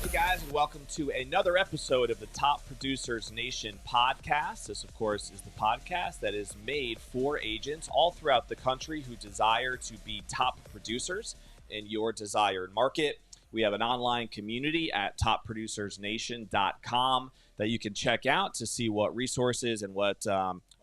Hey guys, and welcome to another episode of the Top Producers Nation podcast. This, of course, is the podcast that is made for agents all throughout the country who desire to be top producers in your desired market. We have an online community at topproducersnation.com that you can check out to see what resources and what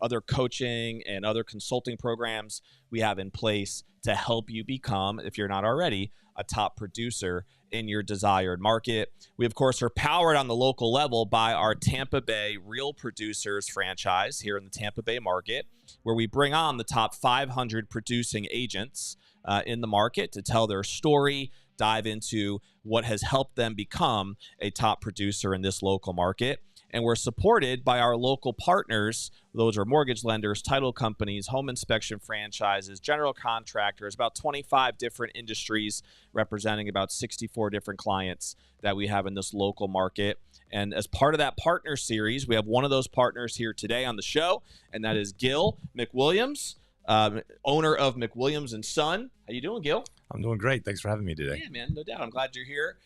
other coaching and other consulting programs we have in place to help you become, if you're not already, a top producer in your desired market. We, of course, are powered on the local level by our Tampa Bay Real Producers franchise here in the Tampa Bay market, where we bring on the top 500 producing agents in the market to tell their story, dive into what has helped them become a top producer in this local market. And we're supported by our local partners. Those are mortgage lenders, title companies, home inspection franchises, general contractors, about 25 different industries representing about 64 different clients that we have in this local market. And as part of that partner series, we have one of those partners here today on the show, and that is Gil McWilliams, owner of McWilliams Son. How you doing, Gil? I'm doing great. Thanks for having me today. Yeah, man, no doubt. I'm glad you're here.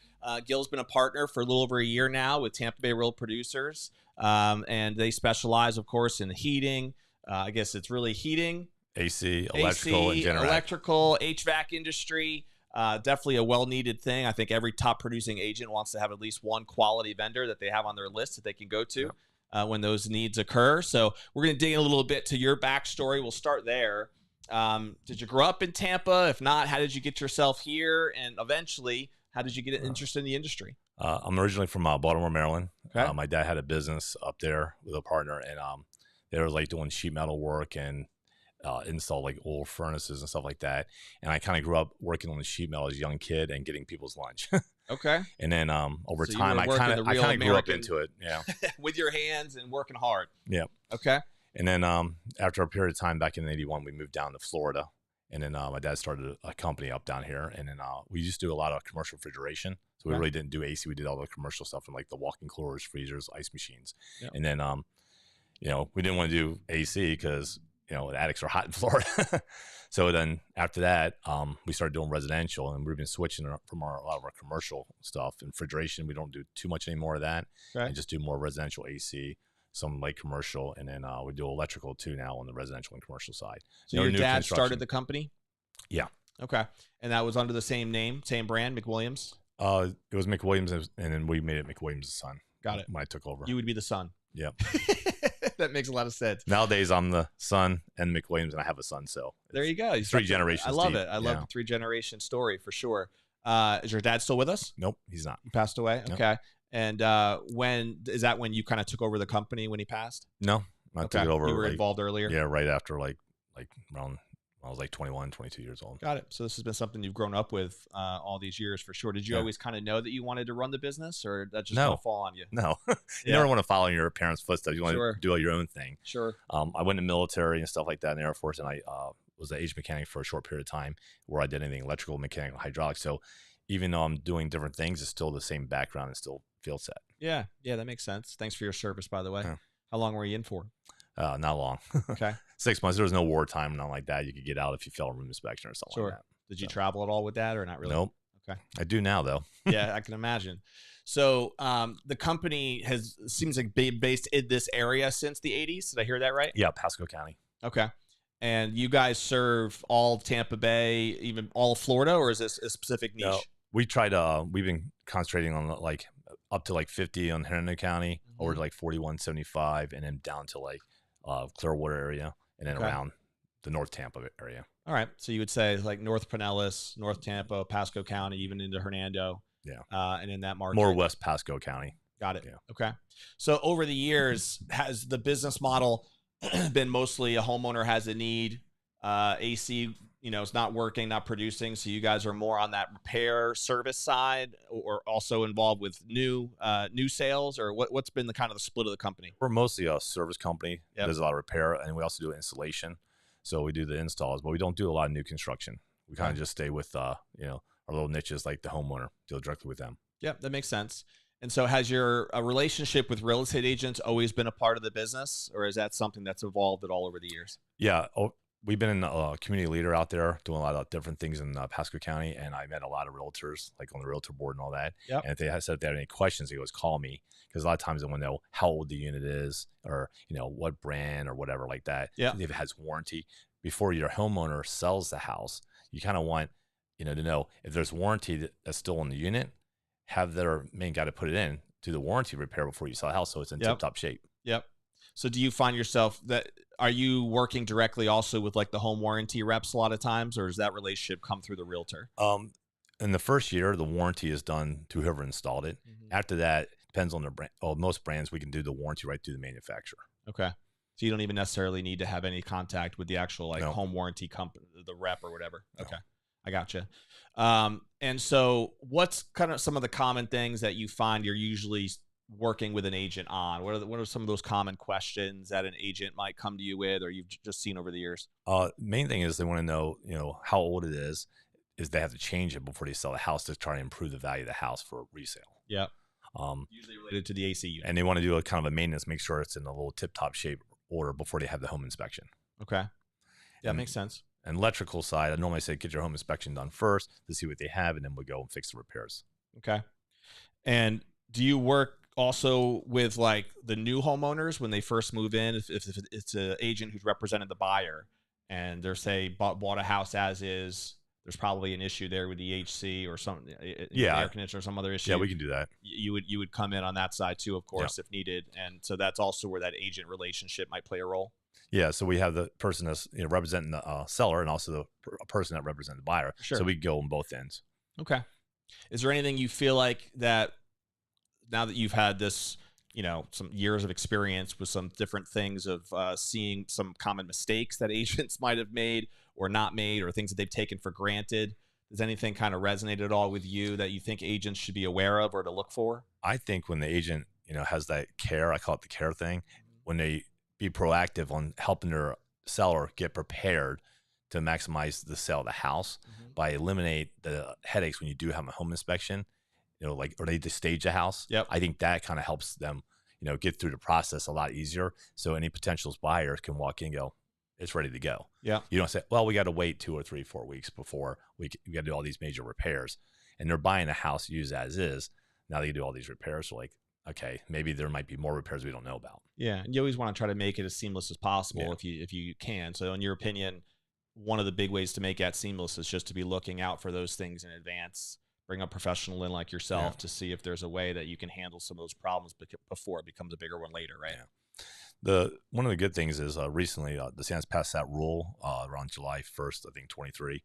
Gil's been a partner for a little over a year now with Tampa Bay Real Producers, and they specialize, of course, in heating. I guess it's really heating, AC, electrical, and generac. Electrical, HVAC industry. Definitely a well-needed thing. I think every top producing agent wants to have at least one quality vendor that they have on their list that they can go to when those needs occur. So we're going to dig in a little bit to your backstory. We'll start there. Did you grow up in Tampa? If not, how did you get yourself here? And eventually, how did you get interested in the industry? I'm originally from Baltimore, Maryland. Okay. My dad had a business up there with a partner, and they were like doing sheet metal work and install like old furnaces and stuff like that. And I kind of grew up working on the sheet metal as a young kid and getting people's lunch. Okay. And then over So you time, were I working kind the of real grew up American- into it. Yeah. with your hands and working hard. Yeah. Okay. And then after a period of time back in '81, we moved down to Florida. And then my dad started a company up down here. And then we used to do a lot of commercial refrigeration. So we really didn't do AC. We did all the commercial stuff and like the walk-in coolers, freezers, ice machines. Yep. And then, you know, we didn't want to do AC because, you know, the attics are hot in Florida. So then after that, we started doing residential, and we've been switching from a lot of our commercial stuff. And refrigeration, we don't do too much anymore of that. Okay. And just do more residential AC, some light commercial, and then we do electrical too now on the residential and commercial side. So your dad started the company? Yeah. Okay. And that was under the same name, same brand, McWilliams? It was McWilliams, and then we made it McWilliams Son. Got it. When I took over. You would be the son. Yep. That makes a lot of sense. Nowadays, I'm the son and McWilliams, and I have a son. So there you go. Three generations. I love it. I love the 3-generation story for sure. Is your dad still with us? Nope, he's not. He passed away. Nope. Okay. And when is that? When you kind of took over the company when he passed? No, I took it over. You were involved earlier. Yeah, right after like around. I was like 21, 22 years old. Got it. So this has been something you've grown up with all these years for sure. Did you always kind of know that you wanted to run the business, or that just kind of fall on you? No. You never want to follow in your parents' footsteps. You want to do your own thing. Sure. I went in the military and stuff like that in the Air Force, and I was an age mechanic for a short period of time where I did anything electrical, mechanical, hydraulic. So even though I'm doing different things, it's still the same background and still field set. Yeah. Yeah, that makes sense. Thanks for your service, by the way. Yeah. How long were you in for? Not long. Okay. 6 months. There was no wartime, nothing like that. You could get out if you failed a room inspection or something like that. Did you travel at all with that, or not really? Nope. Okay. I do now, though. Yeah, I can imagine. So the company seems like based in this area since the 80s. Did I hear that right? Yeah, Pasco County. Okay. And you guys serve all Tampa Bay, even all of Florida, or is this a specific niche? No, we tried. We've been concentrating on like up to like 50 on Hernando County, over to like 41, 75, and then down to like Clearwater area, and then around the North Tampa area. All right. So you would say like North Pinellas, North Tampa, Pasco County, even into Hernando. Yeah. And in that market. More West Pasco County. Got it. Yeah. Okay. So over the years, has the business model been mostly a homeowner has a need, AC, you know, it's not working, not producing. So you guys are more on that repair service side, or also involved with new sales, or what's been the kind of the split of the company? We're mostly a service company. Yep. There's a lot of repair, and we also do installation. So we do the installs, but we don't do a lot of new construction. We kind of just stay with, you know, our little niches like the homeowner, deal directly with them. Yeah, that makes sense. And so has your relationship with real estate agents always been a part of the business, or is that something that's evolved at all over the years? Yeah. We've been a community leader out there doing a lot of different things in Pasco County, and I met a lot of realtors, like on the realtor board and all that. Yep. And if they had any questions, they always call me, because a lot of times they want to know how old the unit is, or you know what brand or whatever like that. Yeah. If it has warranty. Before your homeowner sells the house, you kind of want to know if there's warranty that's still on the unit. Have their main guy to put it in, do the warranty repair before you sell the house, so it's in tip-top shape. Yep. So do you find yourself are you working directly also with like the home warranty reps a lot of times, or does that relationship come through the realtor? In the first year, the warranty is done to whoever installed it. Mm-hmm. After that, it depends on the brand. Most brands, we can do the warranty right through the manufacturer. Okay. So you don't even necessarily need to have any contact with the actual home warranty company, the rep or whatever. Okay. No. I gotcha. And so what's kind of some of the common things that you find you're usually working with an agent on? What are some of those common questions that an agent might come to you with, or you've just seen over the years? Main thing is they want to know, how old it is they have to change it before they sell the house to try and improve the value of the house for resale. Yeah. Usually related to the AC unit. And they want to do a kind of a maintenance, make sure it's in a little tip-top shape order before they have the home inspection. Okay. Yeah, that makes sense. And electrical side, I normally say get your home inspection done first to see what they have, and then we'll go and fix the repairs. Okay. And do you work also with like the new homeowners when they first move in? If it's an agent who's represented the buyer and they're bought a house as is, there's probably an issue there with the HC or something, air conditioner or some other issue. Yeah, we can do that. You would come in on that side too, of course, if needed. And so that's also where that agent relationship might play a role. Yeah, so we have the person that's representing the seller, and also the person that represents the buyer. Sure. So we go on both ends. Okay. Is there anything you feel like that now that you've had this, you know, some years of experience with some different things of seeing some common mistakes that agents might have made or not made, or things that they've taken for granted. Does anything kind of resonate at all with you that you think agents should be aware of or to look for? I think when the agent, has that care, I call it the care thing, when they be proactive on helping their seller get prepared to maximize the sale of the house by eliminate the headaches when you do have a home inspection, like, or they just stage a house. Yep. I think that kind of helps them, get through the process a lot easier. So any potential buyers can walk in and go, it's ready to go. Yeah. You don't say, well, we got to wait 2 or 3, 4 weeks before we got to do all these major repairs. And they're buying a house used as is. Now they do all these repairs. So like, okay, maybe there might be more repairs we don't know about. Yeah. And you always want to try to make it as seamless as possible if you can. So in your opinion, one of the big ways to make that seamless is just to be looking out for those things in advance. Bring a professional in like yourself to see if there's a way that you can handle some of those problems before it becomes a bigger one later, right? Yeah. One of the good things is recently the Sands passed that rule around July 1st, I think 23.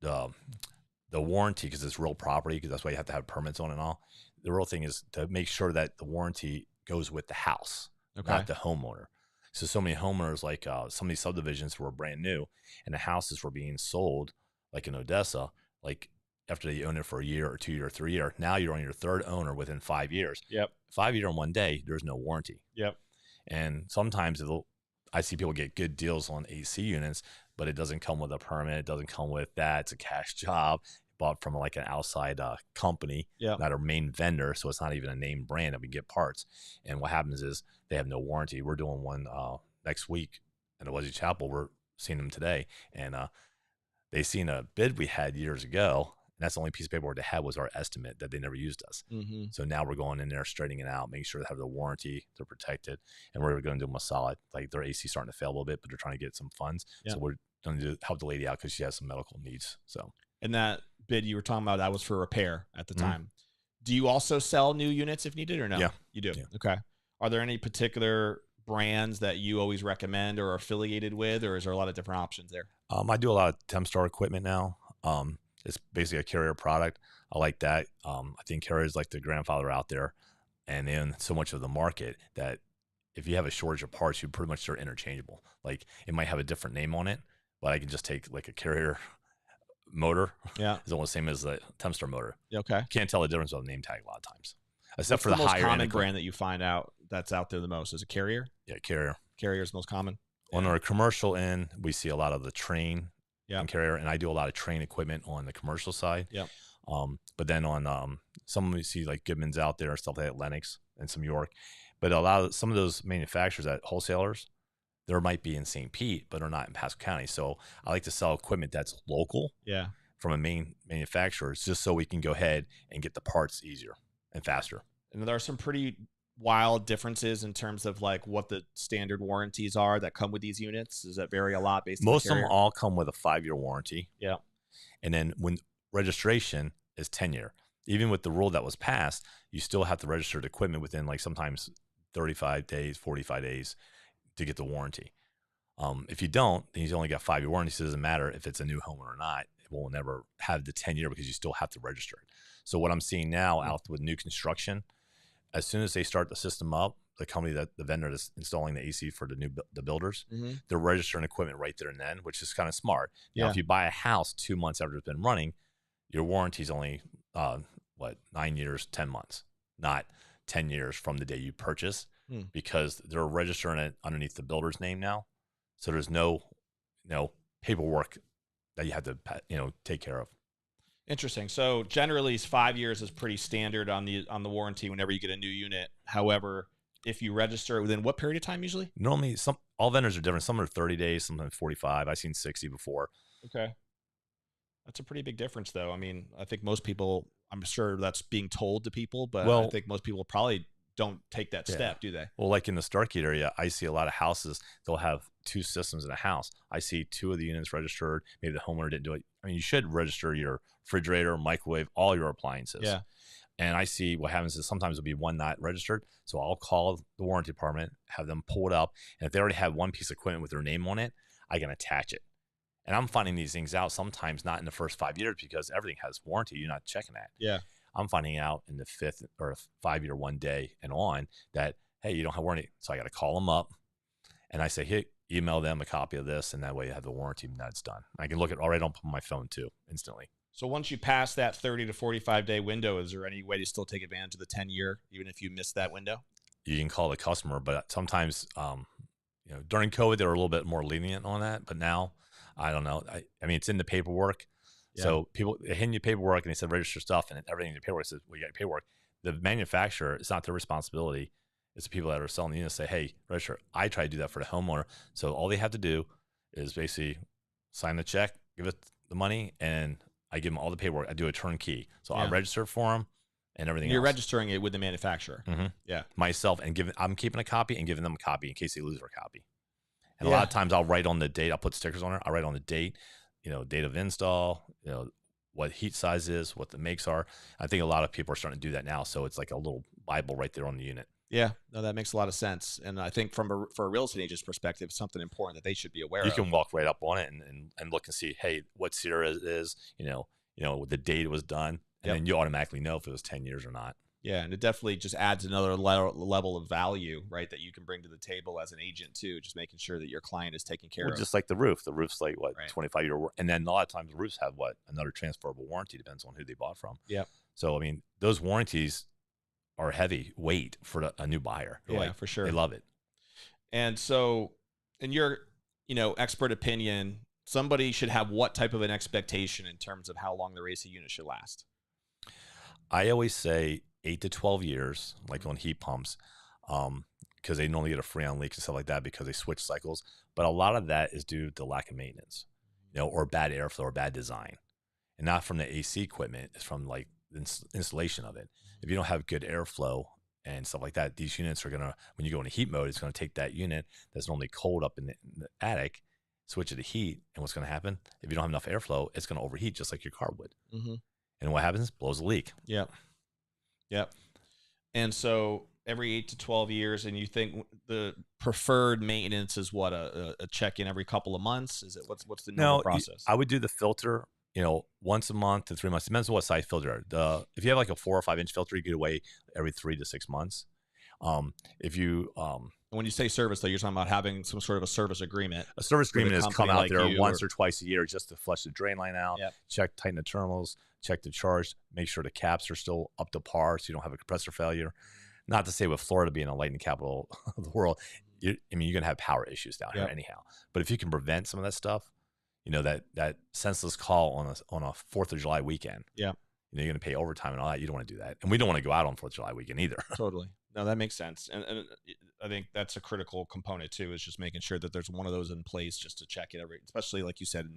The warranty, because it's real property, because that's why you have to have permits on and all. The real thing is to make sure that the warranty goes with the house, not the homeowner. So many homeowners, like some of these subdivisions were brand new, and the houses were being sold, like in Odessa, like after they own it for a year or 2 year or 3 year. Now you're on your third owner within 5 years. Yep. 5 year in one day, there's no warranty. Yep. And sometimes I see people get good deals on AC units, but it doesn't come with a permit. It doesn't come with that. It's a cash job bought from like an outside company, not a main vendor. So it's not even a name brand that we get parts. And what happens is they have no warranty. We're doing one next week in the Wesley Chapel. We're seeing them today. And they seen a bid we had years ago. And that's the only piece of paperwork they had was our estimate that they never used us. So now we're going in there, straightening it out, making sure they have the warranty, they're protected, and we're going to do them a solid. Like their AC starting to fail a little bit, but they're trying to get some funds. So we're going to help the lady out because she has some medical needs. So, and that bid you were talking about, that was for repair at the time. Do you also sell new units if needed or no? Yeah, you do. Yeah. Okay. Are there any particular brands that you always recommend or are affiliated with, or is there a lot of different options there? I do a lot of Tempstar equipment now. It's basically a Carrier product. I like that. I think Carrier is like the grandfather out there, and in so much of the market that if you have a shortage of parts, you pretty much are interchangeable. Like it might have a different name on it, but I can just take like a Carrier motor. Yeah, it's almost the same as the Tempstar motor. Okay, can't tell the difference on the name tag a lot of times, except for the the most higher common brand that you find out that's out there the most. Is it Carrier? Yeah, Carrier. Carrier is most common. On our commercial end, we see a lot of the Train. And Carrier, and I do a lot of Train equipment on the commercial side. But then on some we see like Goodman's out there, stuff like that, Lennox and some York. But some of those manufacturers at wholesalers, there might be in St. Pete, but they're not in Pasco County. So I like to sell equipment that's local. From a main manufacturer, just so we can go ahead and get the parts easier and faster. And there are some pretty wild differences in terms of like what the standard warranties are that come with these units. Does that vary a lot based on most of them all come with a 5-year warranty. And then when registration is 10-year, even with the rule that was passed, you still have to register the equipment within like sometimes 35 days, 45 days to get the warranty. If you don't, then you only got 5-year warranty. So it doesn't matter if it's a new home or not. It will never have the 10-year because you still have to register it. So what I'm seeing now out with new construction, as soon as they start the system up, the company the vendor that's installing the AC for the builders, they're registering equipment right there and then, which is kind of smart. Now, if you buy a house 2 months after it's been running, your warranty is only 9 years, 10 months, not 10 years from the day you purchase, because they're registering it underneath the builder's name now. So there's no paperwork that you have to take care of. Interesting. So generally 5 years is pretty standard on the warranty whenever you get a new unit. However, if you register within what period of time usually? Normally all vendors are different. Some are 30 days, sometimes 45. I've seen 60 before. Okay. That's a pretty big difference though. I mean, I think most people, I'm sure that's being told to people, but I think most people probably don't take that step, do they? Well, like in the Starkey area, I see a lot of houses, they'll have 2 systems in a house. I see 2 of the units registered. Maybe the homeowner didn't do it. I mean, you should register your refrigerator, microwave, all your appliances. And I see what happens is sometimes it'll be one not registered. So I'll call the warranty department, have them pull it up. And if they already have one piece of equipment with their name on it, I can attach it. And I'm finding these things out sometimes not in the first 5 years because everything has warranty. You're not checking that. I'm finding out in the 5th or 5-year 1 day and on that, hey, you don't have warranty. So I got to call them up and I say, hey, email them a copy of this. And that way you have the warranty and that's done. I can look at it right on my phone too, instantly. So once you pass that 30 to 45 day window, is there any way to still take advantage of the 10-year, even if you miss that window? You can call the customer, but sometimes, during COVID, they were a little bit more lenient on that. But now, I don't know. I mean, it's in the paperwork. Yeah. So people hand you paperwork and they said register stuff and everything in the paperwork says, well, you got your paperwork. The manufacturer, it's not their responsibility. It's the people that are selling the unit say, hey, register. I try to do that for the homeowner. So all they have to do is basically sign the check, give it the money, and I give them all the paperwork. I do a turnkey. So I register for them and everything You're else. registering it with the manufacturer. Mm-hmm. Yeah. Myself, and I'm keeping a copy and giving them a copy in case they lose their copy. And a lot of times I'll write on the date. I'll put stickers on it. I'll write on the date, date of install, what heat size is, what the makes are. I think a lot of people are starting to do that now. So it's like a little Bible right there on the unit. Yeah, no, that makes a lot of sense. And I think for a real estate agent's perspective, something important that they should be aware of. You can walk right up on it and look and see, hey, what SEER is, the date it was done. And then you automatically know if it was 10 years or not. Yeah, and it definitely just adds another level of value, right, that you can bring to the table as an agent too, just making sure that your client is taken care of. Just like the roof. The roof's like, 25-year warranty. And then a lot of times the roofs have another transferable warranty, depends on who they bought from. Yeah. So, I mean, those warranties are heavy weight for a new buyer. For sure. They love it. And so in your, expert opinion, somebody should have what type of an expectation in terms of how long their AC unit should last? I always say 8 to 12 years, like on heat pumps, because they normally get a freon leak and stuff like that because they switch cycles. But a lot of that is due to lack of maintenance, or bad airflow or bad design. And not from the AC equipment, it's from like the installation of it. If you don't have good airflow and stuff like that, these units are going to, when you go into heat mode, it's going to take that unit that's normally cold up in the attic, switch it to heat. And what's going to happen? If you don't have enough airflow, it's going to overheat just like your car would. Mm-hmm. And what happens? Blows a leak. Yep. And so every 8 to 12 years, and you think the preferred maintenance is what, a check-in every couple of months? Is it what's the normal process? I would do the filter, once a month to 3 months. Depends on what size filter. If you have like a 4 or 5 inch filter, you get away every 3 to 6 months. If you when you say service, though, you're talking about having some sort of a service agreement. A service agreement is come out there once or twice a year just to flush the drain line out, tighten the terminals, check the charge, make sure the caps are still up to par so you don't have a compressor failure. Not to say with Florida being a lightning capital of the world, you're going to have power issues down here anyhow. But if you can prevent some of that stuff, that senseless call on a 4th of July weekend, you're going to pay overtime and all that. You don't want to do that. And we don't want to go out on 4th of July weekend either. Totally. No, that makes sense. And I think that's a critical component too, is just making sure that there's one of those in place just to check it especially like you said,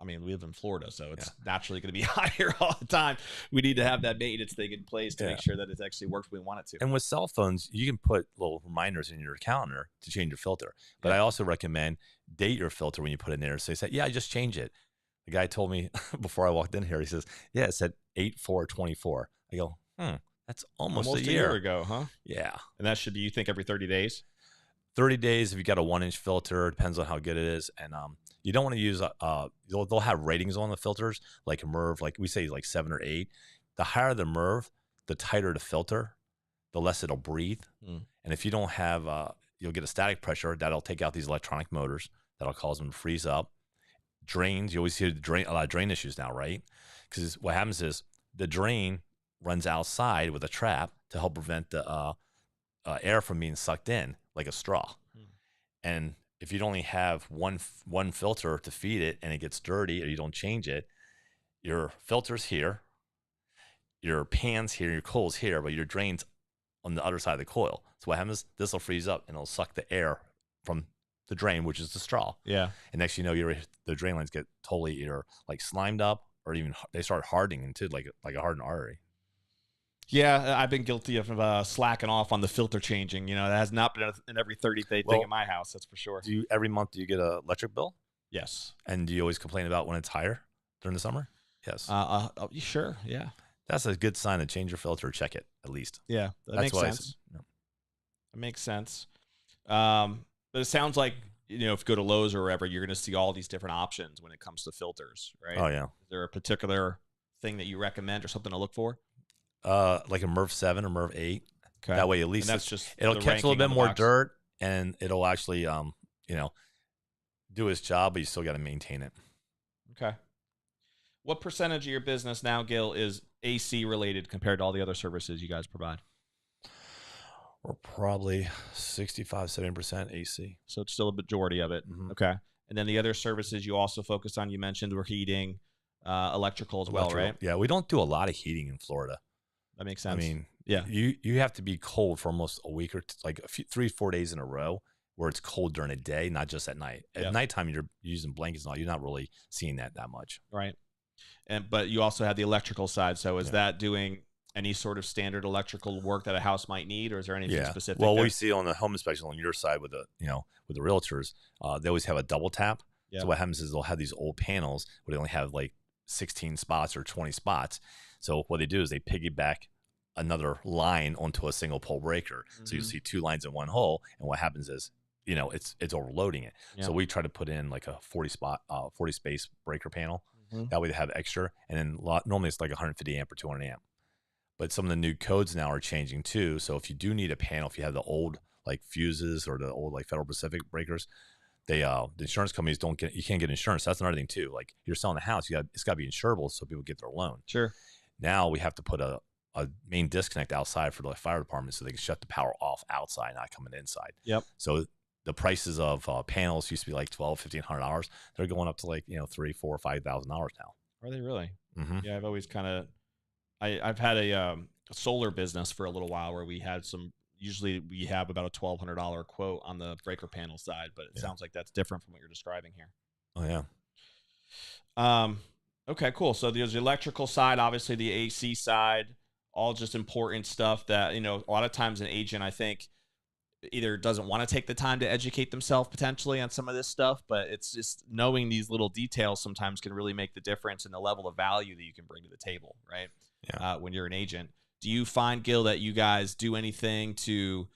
we live in Florida, so it's naturally going to be hot here all the time. We need to have that maintenance thing in place to make sure that it actually works when we want it to. And with cell phones, you can put little reminders in your calendar to change your filter. But I also recommend date your filter when you put it in there. So you say, I just changed it. The guy told me before I walked in here, he says, it said 8/4/24. I go, that's almost a year ago, huh? Yeah. And that should be, you think, every 30 days? 30 days if you got a 1-inch filter, depends on how good it is. And you don't want to use they'll have ratings on the filters, like a MERV, like we say like 7 or 8. The higher the MERV, the tighter the filter, the less it'll breathe. And if you don't have you'll get a static pressure that'll take out these electronic motors, that'll cause them to freeze up. Drains, you always see a lot of drain issues now, right? Because what happens is the drain runs outside with a trap to help prevent the air from being sucked in like a straw. And if you only have one filter to feed it and it gets dirty or you don't change it, your filter's here, your pan's here, your coil's here, but your drain's on the other side of the coil. So what happens, this will freeze up and it'll suck the air from the drain, which is the straw. Yeah. And next you know, the drain lines get totally either like slimed up or even they start hardening into like a hardened artery. Yeah, I've been guilty of slacking off on the filter changing. That has not been an every 30-day thing in my house, that's for sure. Every month do you get an electric bill? Yes. And do you always complain about when it's higher during the summer? Yes. Sure, yeah. That's a good sign to change your filter, check it at least. Yeah, that makes sense. It makes sense. But it sounds like, if you go to Lowe's or wherever, you're going to see all these different options when it comes to filters, right? Oh, yeah. Is there a particular thing that you recommend or something to look for? like a MERV 7 or MERV 8. Okay. That way, at least that's just it'll the catch a little ranking on bit the more box. dirt, and it'll actually, you know, do its job, but you still got to maintain it. Okay. What percentage of your business now, Gil, is AC related compared to all the other services you guys provide? We're probably 65, 70% AC. So it's still a majority of it. Mm-hmm. Okay. And then the other services you also focus on, you mentioned were heating, electrical as well, right? Yeah, we don't do a lot of heating in Florida. That makes sense. I mean, yeah, you have to be cold for almost a week or like 3-4 days in a row where it's cold during the day, not just at night. At nighttime, you're using blankets and all. You're not really seeing that much. Right. But you also have the electrical side. So is that doing any sort of standard electrical work that a house might need, or is there anything specific? Well, there? we see on the home inspection on your side with the with the realtors, they always have a double tap. Yep. So what happens is they'll have these old panels where they only have like 16 spots or 20 spots. So what they do is they piggyback another line onto a single pole breaker. Mm-hmm. So you see 2 lines in one hole, and what happens is it's overloading it. Yeah. So we try to put in like a 40 space breaker panel. Mm-hmm. That way they have extra, and then normally it's like 150 amp or 200 amp. But some of the new codes now are changing too. So if you do need a panel, if you have the old like fuses or the old like Federal Pacific breakers, the insurance companies you can't get insurance. That's another thing too. Like you're selling a house, it's got to be insurable so people get their loan. Sure. Now we have to put a main disconnect outside for the fire department so they can shut the power off outside, not coming inside. Yep. So the prices of panels used to be like $1,200-$1,500. They're going up to like $3,000, $4,000, $5,000 now. Are they really? Mm-hmm. Yeah, I've always kind of. I've had a solar business for a little while where we had usually we have about a $1,200 quote on the breaker panel side, but it sounds like that's different from what you're describing here. Oh, yeah. Okay, cool. So there's the electrical side, obviously the AC side, all just important stuff that, a lot of times an agent, I think, either doesn't want to take the time to educate themselves potentially on some of this stuff, but it's just knowing these little details sometimes can really make the difference in the level of value that you can bring to the table, right? Yeah. When you're an agent. Do you find, Gil, that you guys do anything to,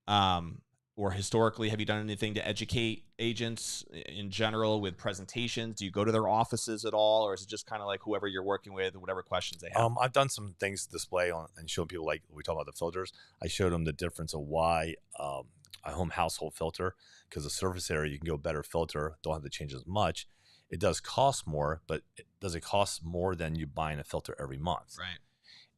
or historically, have you done anything to educate agents in general with presentations? Do you go to their offices at all, or is it just kind of like whoever you're working with, whatever questions they have? I've done some things to display on and show people, like we talk about the filters. I showed them the difference of why a home household filter, because the surface area, you can go better filter, don't have to change as much. It does cost more, but does it cost more than you buying a filter every month? Right.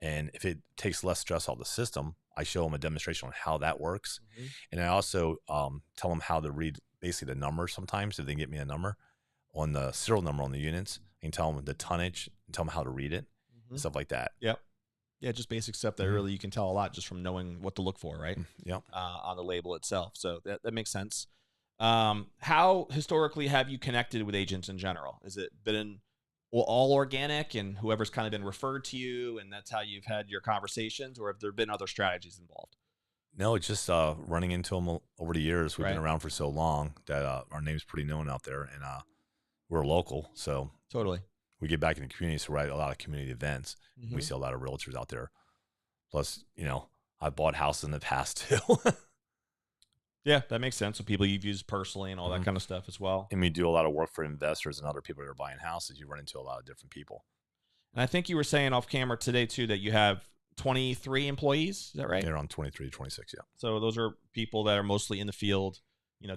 And if it takes less stress out of the system, I show them a demonstration on how that works. Mm-hmm. And I also tell them how to read basically the numbers sometimes. If they get me a number on the serial number on the units, I can tell them the tonnage and tell them how to read it, and stuff like that. Yep. Yeah, just basic stuff that really you can tell a lot just from knowing what to look for, right? Yep. On the label itself. So that makes sense. How historically have you connected with agents in general? Has it been all organic and whoever's kind of been referred to you and that's how you've had your conversations, or have there been other strategies involved? No, it's just running into them over the years. We've been around for so long that our name's pretty known out there, and we're local. So totally, we get back in the community. So we're at a lot of community events. Mm-hmm. We see a lot of realtors out there. Plus, I bought houses in the past too. Yeah, that makes sense. So people you've used personally and all that kind of stuff as well. And we do a lot of work for investors and other people that are buying houses. You run into a lot of different people. And I think you were saying off camera today too that you have 23 employees. Is that right? They're on 23 to 26, yeah. So those are people that are mostly in the field,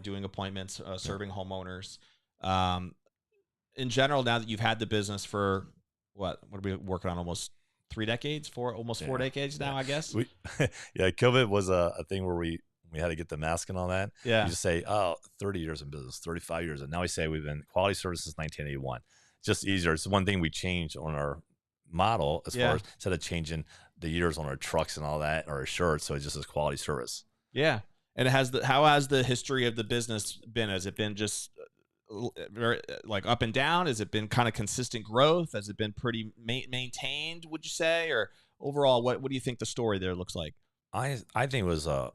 doing appointments, serving homeowners. In general, now that you've had the business for what are we working on? Almost 4 decades now, I guess. COVID was a thing where we had to get the mask and all that. Yeah. You just say, 30 years in business, 35 years. And now we say we've been quality service since 1981. It's just easier. It's one thing we changed on our model as far as instead of changing the years on our trucks and all that, or our shirts. So it just says quality service. Yeah. And how has the history of the business been? Has it been just very like up and down? Has it been kind of consistent growth? Has it been pretty maintained, would you say? Or overall, what do you think the story there looks like? I think it was a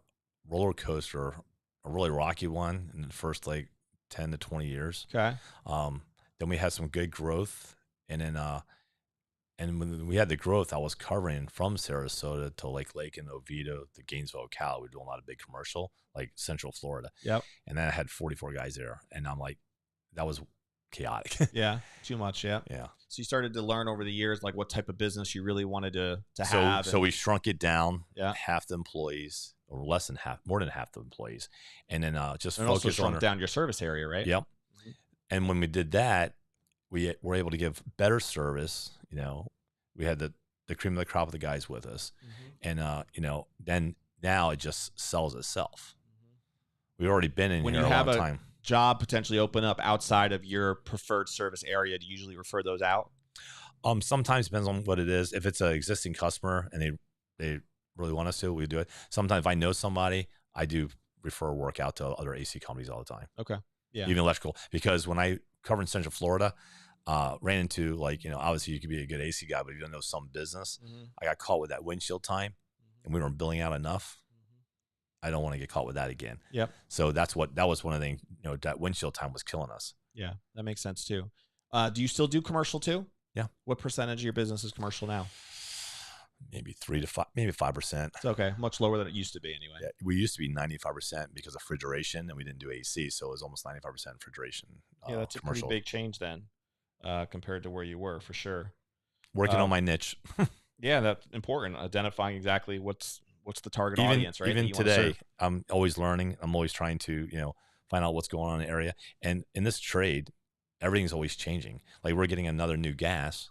roller coaster, a really rocky one in the first like 10 to 20 years. Okay. Then we had some good growth, and then and when we had the growth, I was covering from Sarasota to like Lake and Oviedo to Gainesville, Cal. We were doing a lot of big commercial, like Central Florida. Yep. And then I had 44 guys there, and I'm like, that was chaotic. Yeah, too much. Yeah. Yeah. So you started to learn over the years, like what type of business you really wanted to So have. so we shrunk it down, Yeah. half the employees, or less than half, more than half the employees, and then just And also focus shrunk on down your service area, right? Yep. Mhm. And when we did that, we were able to give better service. You know, we had the cream of the crop of the guys with us, and you know, then now it just sells itself. We've already been in When here you a have long a time. job potentially open up outside of your preferred service area, do you usually refer those out? Sometimes depends on what it is. If it's an existing customer and they really want us to, we do it. Sometimes if I know somebody, I do refer work out to other AC companies all the time. Okay. Yeah. Even electrical, because when I covered in Central Florida, ran into, like, you know, obviously you could be a good AC guy, but if you don't know some business, I got caught with that windshield time, and we weren't billing out enough. I don't want to get caught with that again. Yep. So that was one of the things, you know, that windshield time was killing us. Yeah, that makes sense too. Do you still do commercial too? Yeah. What percentage of your business is commercial now? Maybe 3 to 5, maybe 5%. It's okay. Much lower than it used to be anyway. Yeah, we used to be 95% because of refrigeration, and we didn't do AC, so it was almost 95% refrigeration. Yeah, that's a pretty big change then, compared to where you were, for sure. Working on my niche. Yeah, that's important. Identifying exactly what's the target audience, right? Even today, I'm always learning. I'm always trying to, you know, find out what's going on in the area. And in this trade, everything's always changing. Like, we're getting another new gas,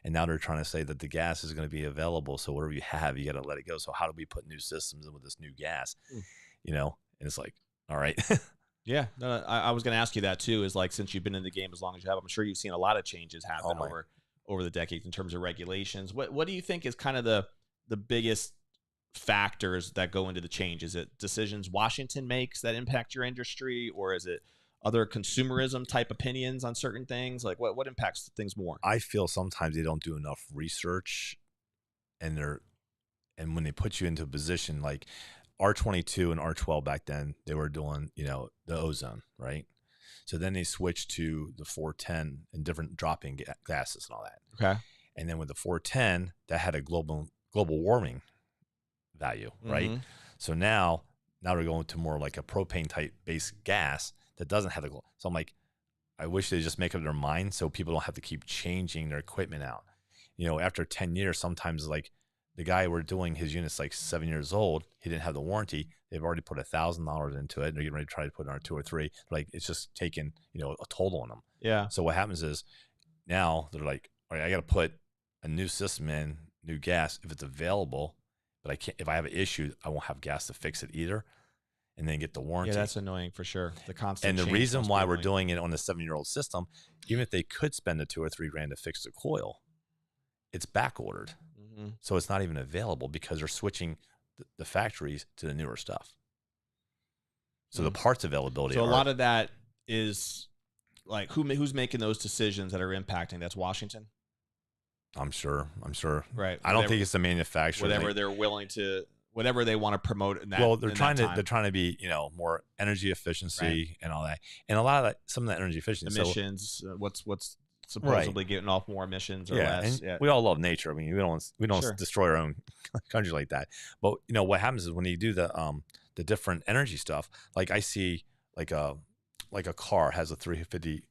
and now they're trying to say that the gas is going to be available. So whatever you have, you got to let it go. So how do we put new systems in with this new gas? You know, and it's like, all right. Yeah, no, I was going to ask you that too. Is like, since you've been in the game as long as you have, I'm sure you've seen a lot of changes happen over the decades in terms of regulations. What do you think is kind of the biggest factors that go into the change? Is it decisions Washington makes that impact your industry, or is it other consumerism type opinions on certain things? Like, what impacts things more? I feel sometimes they don't do enough research, and when they put you into a position like R22 and R12 back then, they were doing, you know, the ozone, right? So then they switched to the 410 and different dropping gases and all that. Okay. And then with the 410, that had a global warming value, right? So now they're going to more like a propane type based gas that doesn't have the global. So I'm like, I wish they just make up their mind so people don't have to keep changing their equipment out. You know, after 10 years, sometimes, like, the guy we're doing his unit's like 7 years old. He didn't have the warranty. They've already put $1,000 into it, and they're getting ready to try to put another 2 or 3. Like, it's just taking, you know, a toll on them. Yeah. So what happens is now they're like, all right, I got to put a new system in, new gas if it's available, but I can't. If I have an issue, I won't have gas to fix it either, and then get the warranty. Yeah, that's annoying for sure. The constant. And the reason why we're doing it on the 7-year-old system, even if they could spend the $2 or $3 grand to fix the coil, it's back ordered. So it's not even available because they're switching the factories to the newer stuff. So the parts availability. So a lot of that is like, who's making those decisions that are impacting? That's Washington. I'm sure. Right. I don't think it's the manufacturer. Whatever they're willing to, whatever they want to promote in that. Well, they're trying to be, you know, more energy efficiency and all that. And a lot of that, some of that energy efficiency emissions. What's supposedly getting off more emissions or less. And we all love nature. I mean, we don't destroy our own country like that. But, you know, what happens is when you do the different energy stuff, like I see like a car has a 350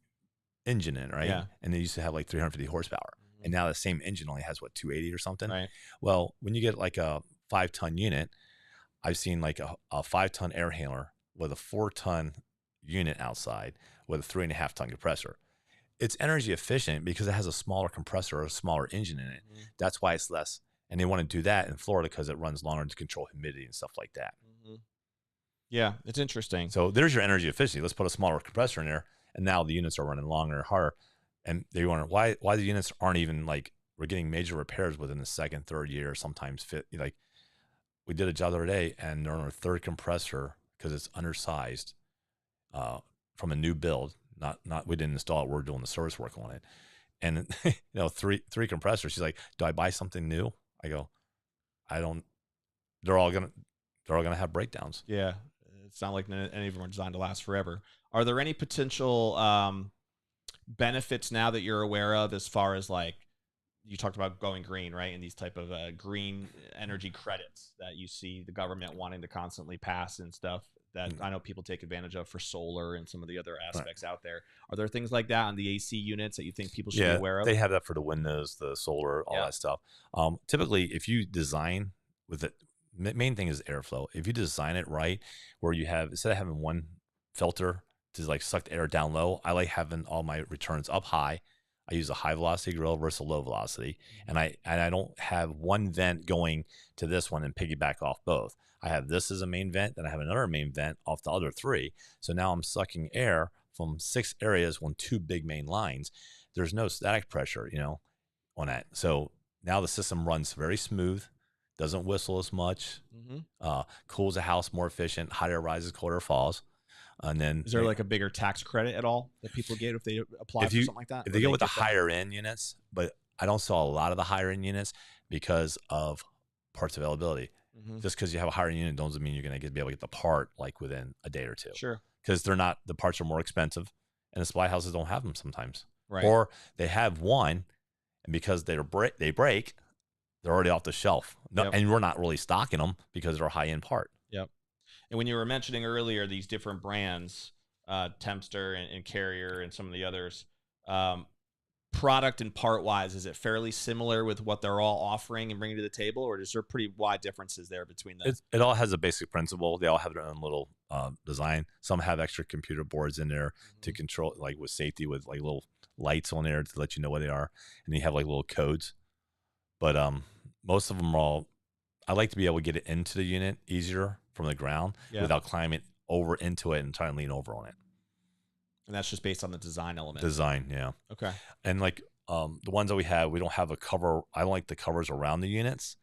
engine in it, right? Yeah. And they used to have like 350 horsepower. And now the same engine only has 280 or something. Right. Well, when you get like a 5-ton unit, I've seen like a 5-ton air handler with a 4-ton unit outside with a 3.5-ton compressor. It's energy efficient because it has a smaller compressor or a smaller engine in it. That's why it's less. And they want to do that in Florida because it runs longer to control humidity and stuff like that. Yeah, it's interesting. So there's your energy efficiency. Let's put a smaller compressor in there, and now the units are running longer and harder. And they wonder why the units aren't even, like, we're getting major repairs within the second, third year, sometimes like we did a job the other day, and they're on our 3rd compressor because it's undersized from a new build. Not we didn't install it. We're doing the service work on it. And, you know, three compressors. She's like, do I buy something new? I go, I don't. They're all gonna have breakdowns. Yeah, it's not like any of them are designed to last forever. Are there any potential benefits now that you're aware of, as far as, like, you talked about going green, right? And these type of green energy credits that you see the government wanting to constantly pass and stuff. that I know people take advantage of for solar and some of the other aspects out there. Are there things like that on the AC units that you think people should be aware of? They have that for the windows, the solar, all that stuff. Typically, if you design with it, main thing is airflow. If you design it right, where you have, instead of having one filter to like suck the air down low, I like having all my returns up high. I use a high velocity grill versus a low velocity, and I don't have one vent going to this one and piggyback off both. I have this as a main vent, then I have another main vent off the other 3. So now I'm sucking air from 6 areas on 2 big main lines. There's no static pressure, on that. So now the system runs very smooth, doesn't whistle as much, cools the house more efficient, hot air rises, cold air falls. And then is there like a bigger tax credit at all that people get if they apply for something like that? If they go with the higher end units, but I don't sell a lot of the higher end units because of parts availability. Just because you have a higher unit doesn't mean you're going to be able to get the part like within a day or 2. Sure. Because the parts are more expensive, and the supply houses don't have them sometimes. Right. Or they have one, and because they break, they're already off the shelf. And we're not really stocking them because they're a high end part. Yep. And when you were mentioning earlier these different brands, Tempster and Carrier and some of the others, product and part wise, is it fairly similar with what they're all offering and bringing to the table, or is there pretty wide differences there between them? It all has a basic principle. They all have their own little design. Some have extra computer boards in there to control, like with safety, with like little lights on there to let you know where they are, and you have like little codes. But most of them are all. I like to be able to get it into the unit easier from the ground without climbing over into it and trying to lean over on it. And that's just based on the design element. Design, yeah. Okay. And like the ones that we have, we don't have a cover. I don't like the covers around the units.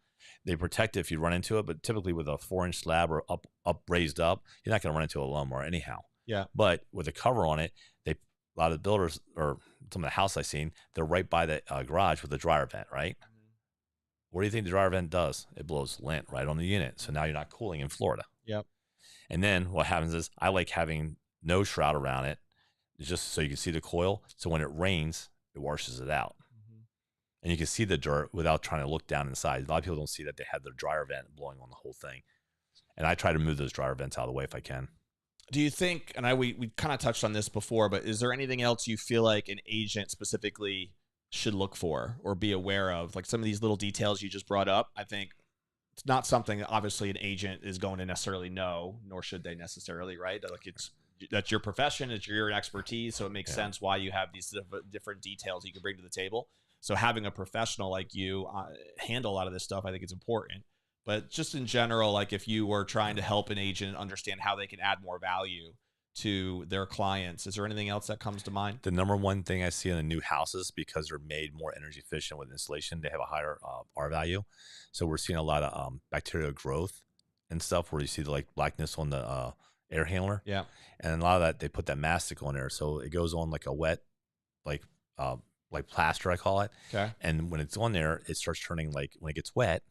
They protect it if you run into it, but typically with a 4-inch slab or up raised up, you're not going to run into a lawnmower anyhow. Yeah. But with a cover on it, a lot of the builders or some of the house I've seen, they're right by the garage with the dryer vent, right? What do you think the dryer vent does? It blows lint right on the unit. So now you're not cooling in Florida. Yep. And then what happens is I like having no shroud around it just so you can see the coil. So when it rains, it washes it out. And you can see the dirt without trying to look down inside. A lot of people don't see that they have their dryer vent blowing on the whole thing. And I try to move those dryer vents out of the way if I can. Do you think, and we kind of touched on this before, but is there anything else you feel like an agent specifically should look for or be aware of? Like some of these little details you just brought up, I think it's not something that obviously an agent is going to necessarily know, nor should they necessarily, right? Like that's your profession, it's your expertise, so it makes sense why you have these different details you can bring to the table. So having a professional like you handle a lot of this stuff, I think it's important. But just in general, like if you were trying to help an agent understand how they can add more value to their clients, is there anything else that comes to mind? The number one thing I see in the new houses, because they're made more energy efficient with insulation, they have a higher R value. So we're seeing a lot of bacterial growth and stuff where you see the like blackness on the air handler. Yeah. And a lot of that, they put that mastic on there. So it goes on like a wet, like plaster, I call it. Okay. And when it's on there, it starts turning like when it gets wet,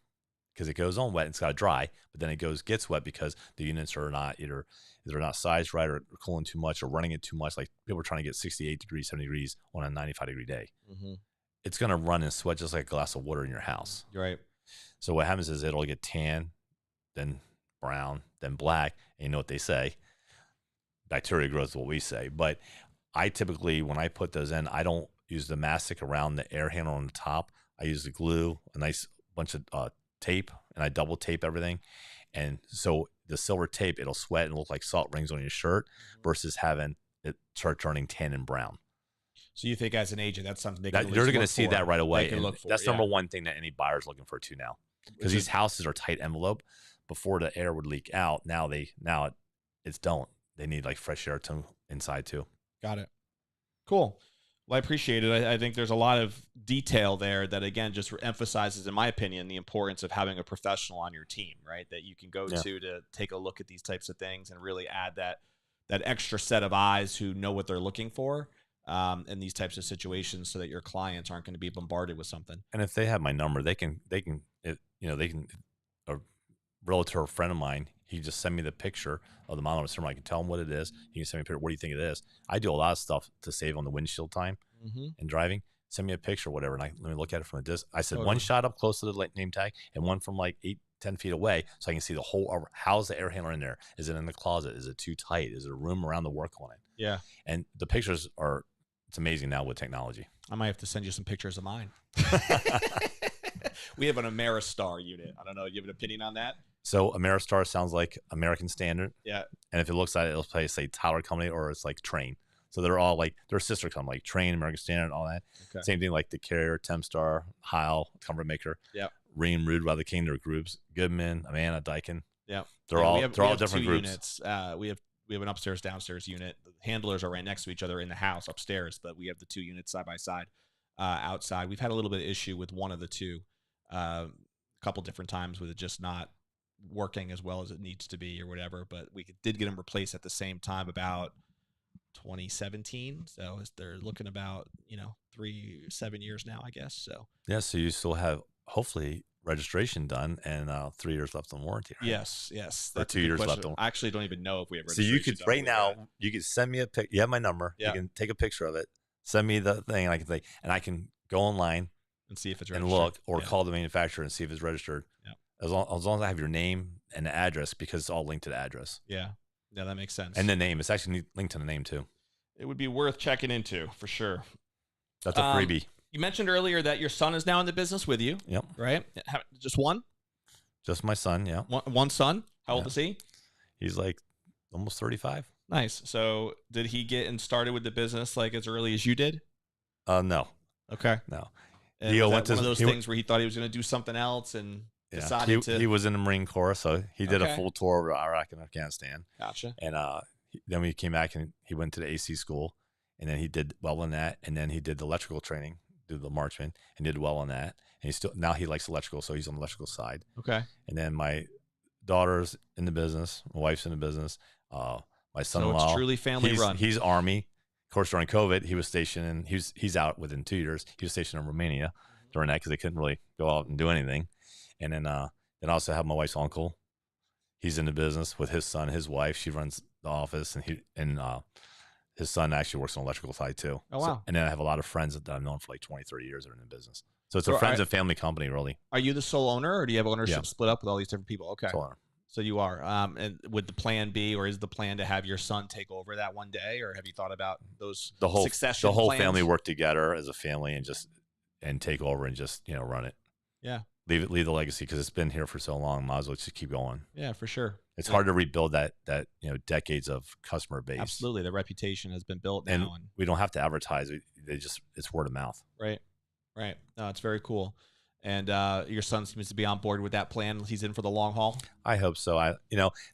because it goes on wet and it's got to dry, but then it gets wet because the units are not either not sized right or cooling too much or running it too much. Like people are trying to get 68 degrees, 70 degrees on a 95-degree day. It's going to run and sweat just like a glass of water in your house. Right. So what happens is it'll get tan, then brown, then black. And you know what they say? Bacteria growth is what we say. But I typically, when I put those in, I don't use the mastic around the air handle on the top. I use the glue, a nice bunch of tape, and I double tape everything. And so the silver tape, it'll sweat and look like salt rings on your shirt versus having it start turning tan and brown. So you think as an agent, that's something you're going to see that right away. And that's number one thing that any buyer's looking for too now, because these houses are tight envelope. Before the air would leak out, now it's don't. They need like fresh air to inside too. Got it. Cool. Well, I appreciate it. I think there's a lot of detail there that, again, just emphasizes, in my opinion, the importance of having a professional on your team, right? That you can go to take a look at these types of things and really add that extra set of eyes who know what they're looking for in these types of situations, so that your clients aren't going to be bombarded with something. And if they have my number, they can, a realtor friend of mine, he just send me the picture of the model. I can tell him what it is. He can send me a picture. What do you think it is? I do a lot of stuff to save on the windshield time and driving. Send me a picture, whatever, and let me look at it from a distance. I said one shot up close to the name tag and one from like 10 feet away so I can see the whole, how's the air handler in there? Is it in the closet? Is it too tight? Is there room around the work on it? Yeah. And the pictures are, it's amazing now with technology. I might have to send you some pictures of mine. We have an Ameristar unit. I don't know. Do you have an opinion on that? So Ameristar sounds like American Standard. Yeah. And if it looks like it, it'll say Tyler Company or it's like Train. So they're all like, they're sister company, like Train, American Standard, all that. Okay. Same thing like the Carrier, Tempstar, Heil, Comfort Maker. Yeah. Ream, Rude, Weather King, their groups. Goodman, Amana, Daikin. Yeah. They're all different groups. Units. We have an upstairs, downstairs unit. The handlers are right next to each other in the house upstairs, but we have the two units side by side outside. We've had a little bit of issue with one of the two a couple different times with it just not working as well as it needs to be or whatever, but we did get them replaced at the same time about 2017. So they're looking about, 7 years now, I guess. So yeah, so you still have hopefully registration done and 3 years left on warranty. Right? Yes. Or 2 years question. left on. I actually don't even know if we have So you could right now, you could send me a pic. You have my number. Yeah. You can take a picture of it. Send me the thing, and I can go online and see if it's registered. And look, or call the manufacturer and see if it's registered. Yeah. As long as I have your name and the address, because it's all linked to the address. Yeah, that makes sense. And the name, it's actually linked to the name too. It would be worth checking into for sure. That's a freebie. You mentioned earlier that your son is now in the business with you. Yep. Right? Just one? Just my son, yeah. One son? How old is he? He's like almost 35. Nice. So did he get started with the business like as early as you did? No. Okay. No. And was that one of those things where he thought he was going to do something else and decided to? He was in the Marine Corps, so he did a full tour of Iraq and Afghanistan. Gotcha. And then we came back and he went to the AC school, and then he did well in that, and then he did the electrical training, did the marksman, and did well on that. And now he likes electrical, so he's on the electrical side. Okay. And then my daughter's in the business, my wife's in the business, my son-in-law. So it's truly family run. He's Army. Of course, during COVID, he was stationed in, he's out within 2 years. He was stationed in Romania during that because they couldn't really go out and do anything. And then I also have my wife's uncle. He's in the business with his son, his wife. She runs the office, and his son actually works on the electrical side too. Oh, wow. So, and then I have a lot of friends that I've known for like 20, 30 years that are in the business. So it's a friends and family company, really. Are you the sole owner, or do you have ownership split up with all these different people? Okay. Sole owner. So you are. And would the plan be, or is the plan to have your son take over that one day, or have you thought about those succession The whole plans? family work together as a family and take over and just run it. Yeah. Leave the legacy because it's been here for so long. Might as well just keep going. Yeah, for sure. It's hard to rebuild that decades of customer base. Absolutely, the reputation has been built and now, and we don't have to advertise. It's word of mouth. Right. No, it's very cool. And your son seems to be on board with that plan. He's in for the long haul. I hope so.